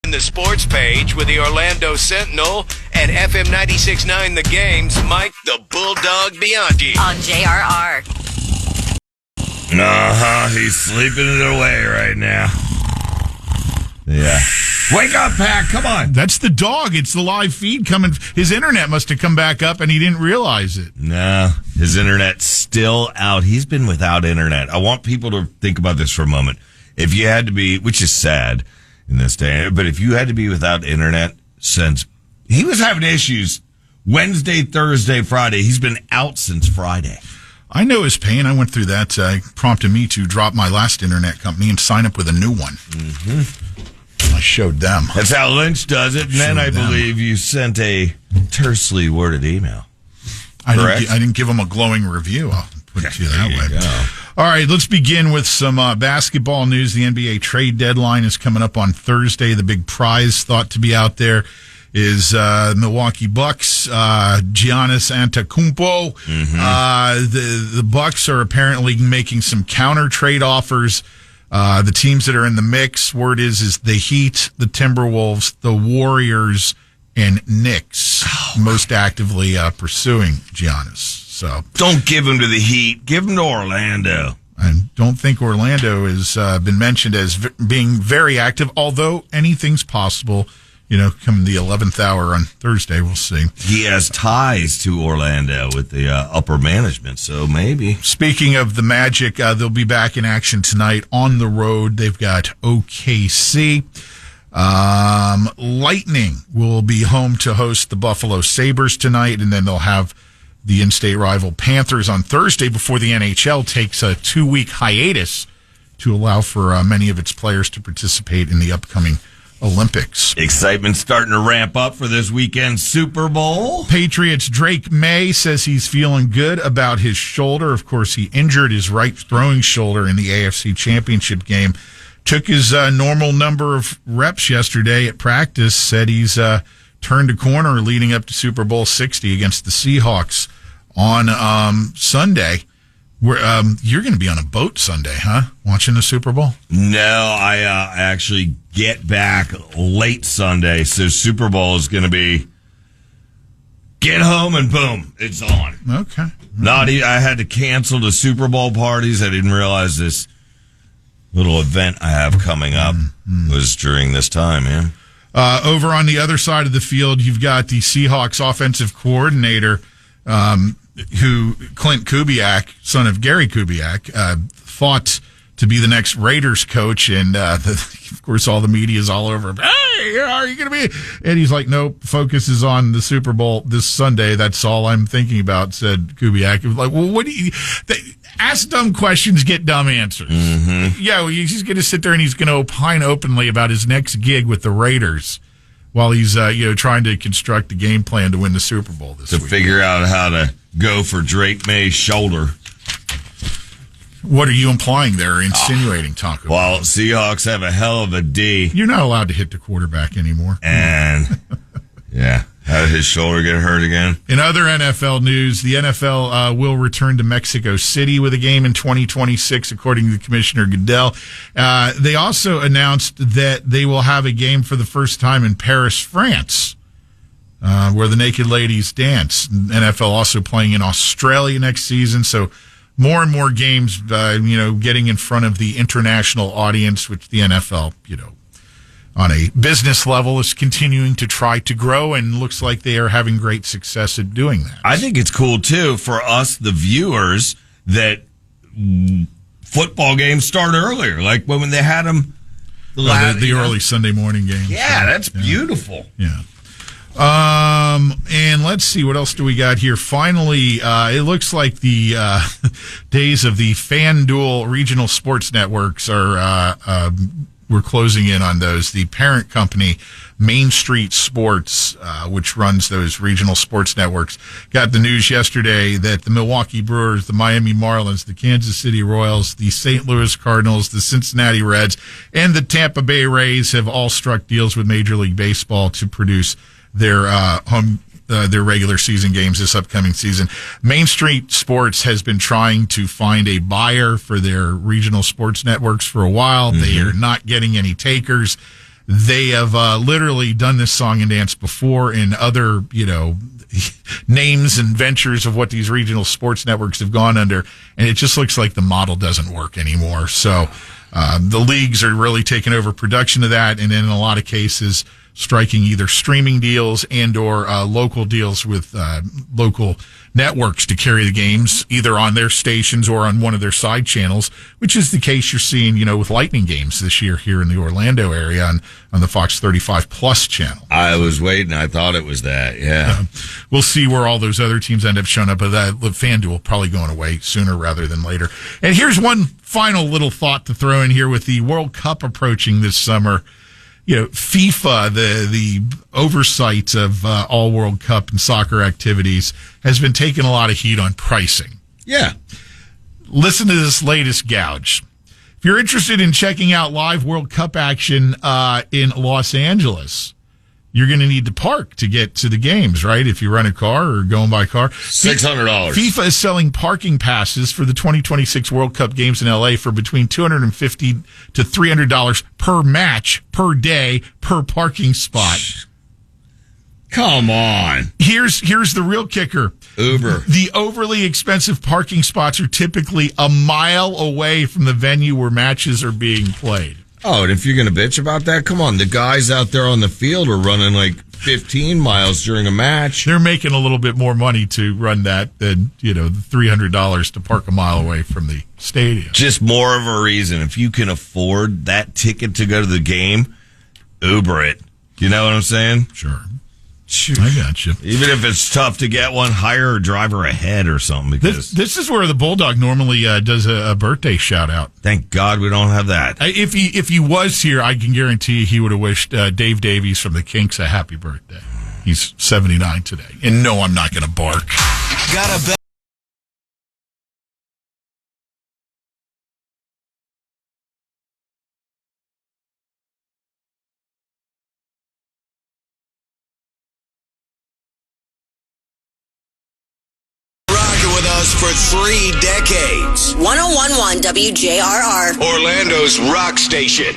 In the sports page with the Orlando Sentinel and FM 96.9 The Game's Mike the Bulldog Bianchi. On JRR. He's sleeping it away right now. Yeah. Wake up, Pat. Come on. That's the dog. It's the live feed coming. His internet must have come back up and he didn't realize it. No, his internet's still out. He's been without internet. I want people to think about this for a moment. If you had to be, which is sad in this day, but if you had to be without internet since he was having issues Wednesday, Thursday, Friday, he's been out since Friday. I know his pain. I went through that. Prompted me to drop my last internet company and sign up with a new one. Mm-hmm. I showed them. That's how Lynch does it. And then I believe you sent a tersely worded email. I didn't give him a glowing review. I'll put it to you that way. All right, let's begin with some basketball news. The NBA trade deadline is coming up on Thursday. The big prize thought to be out there is Milwaukee Bucks, Giannis Antetokounmpo. Mm-hmm. The Bucks are apparently making some counter trade offers. The teams that are in the mix, word is the Heat, the Timberwolves, the Warriors, and Knicks most actively pursuing Giannis. So don't give him to the Heat. Give him to Orlando. I don't think Orlando has been mentioned as being very active, although anything's possible. Come the 11th hour on Thursday, we'll see. He has ties to Orlando with the upper management, so maybe. Speaking of the Magic, they'll be back in action tonight on the road. They've got OKC. Lightning will be home to host the Buffalo Sabres tonight, and then they'll have the in-state rival Panthers on Thursday before the NHL takes a 2-week hiatus to allow for many of its players to participate in the upcoming Olympics. Excitement starting to ramp up for this weekend's Super Bowl. Patriots' Drake May says he's feeling good about his shoulder. Of course, he injured his right throwing shoulder in the AFC Championship game. Took his normal number of reps yesterday at practice. Said he's turned a corner leading up to Super Bowl 60 against the Seahawks on Sunday. You're going to be on a boat Sunday, huh? Watching the Super Bowl? No, I actually get back late Sunday, so Super Bowl is going to be get home and boom, it's on. Okay. I had to cancel the Super Bowl parties. I didn't realize this little event I have coming up was during this time, man. Over on the other side of the field, you've got the Seahawks offensive coordinator, Clint Kubiak, son of Gary Kubiak, fought to be the next Raiders coach, and of course all the media is all over him. Hey, are you going to be? And he's like, nope, focus is on the Super Bowl this Sunday. That's all I'm thinking about, said Kubiak. He was like, well, what do you... Ask dumb questions, get dumb answers. Mm-hmm. Yeah, well, he's going to sit there and he's going to opine openly about his next gig with the Raiders while he's trying to construct a game plan to win the Super Bowl this week. To figure out how to go for Drake May's shoulder. What are you implying there or insinuating, Taco? Well, Seahawks have a hell of a D. You're not allowed to hit the quarterback anymore. And, yeah. How did his shoulder get hurt again? In other NFL news, the NFL will return to Mexico City with a game in 2026, according to Commissioner Goodell. They also announced that they will have a game for the first time in Paris, France, where the naked ladies dance. NFL also playing in Australia next season, so more and more games, getting in front of the international audience, which the NFL, on a business level is continuing to try to grow, and looks like they are having great success at doing that. I think it's cool, too, for us, the viewers, that football games start earlier. Like when they had them. The early Sunday morning games. Yeah, that's beautiful. Yeah. And let's see, what else do we got here? Finally, it looks like the days of the FanDuel regional sports networks are we're closing in on those. The parent company, Main Street Sports, which runs those regional sports networks, got the news yesterday that the Milwaukee Brewers, the Miami Marlins, the Kansas City Royals, the St. Louis Cardinals, the Cincinnati Reds, and the Tampa Bay Rays have all struck deals with Major League Baseball to produce their their regular season games this upcoming season. Main Street Sports has been trying to find a buyer for their regional sports networks for a while. Mm-hmm. They are not getting any takers. They have literally done this song and dance before in other, names and ventures of what these regional sports networks have gone under, and it just looks like the model doesn't work anymore. So the leagues are really taking over production of that, and in a lot of cases striking either streaming deals and or local deals with local networks to carry the games either on their stations or on one of their side channels, which is the case you're seeing, with Lightning games this year here in the Orlando area on the Fox 35 Plus channel. I was waiting. I thought it was that. Yeah. We'll see where all those other teams end up showing up, but FanDuel probably going away sooner rather than later. And here's one final little thought to throw in here with the World Cup approaching this summer. FIFA, the oversight of all World Cup and soccer activities, has been taking a lot of heat on pricing. Yeah. Listen to this latest gouge. If you're interested in checking out live World Cup action in Los Angeles, you're going to need to park to get to the games, right? If you rent a car or going by car. $600. FIFA is selling parking passes for the 2026 World Cup games in LA for between $250 to $300 per match, per day, per parking spot. Come on. Here's the real kicker. Uber. The overly expensive parking spots are typically a mile away from the venue where matches are being played. Oh, and if you're going to bitch about that, come on. The guys out there on the field are running like 15 miles during a match. They're making a little bit more money to run that than, the $300 to park a mile away from the stadium. Just more of a reason. If you can afford that ticket to go to the game, Uber it. You know what I'm saying? Sure. I got you. Even if it's tough to get one, hire a driver ahead or something. Because this is where the Bulldog normally does a birthday shout out. Thank God we don't have that. If he was here, I can guarantee he would have wished Dave Davies from the Kinks a happy birthday. He's 79 today. And no, I'm not going to bark. Got a bet. For 3 decades. 101.1 WJRR. Orlando's rock station.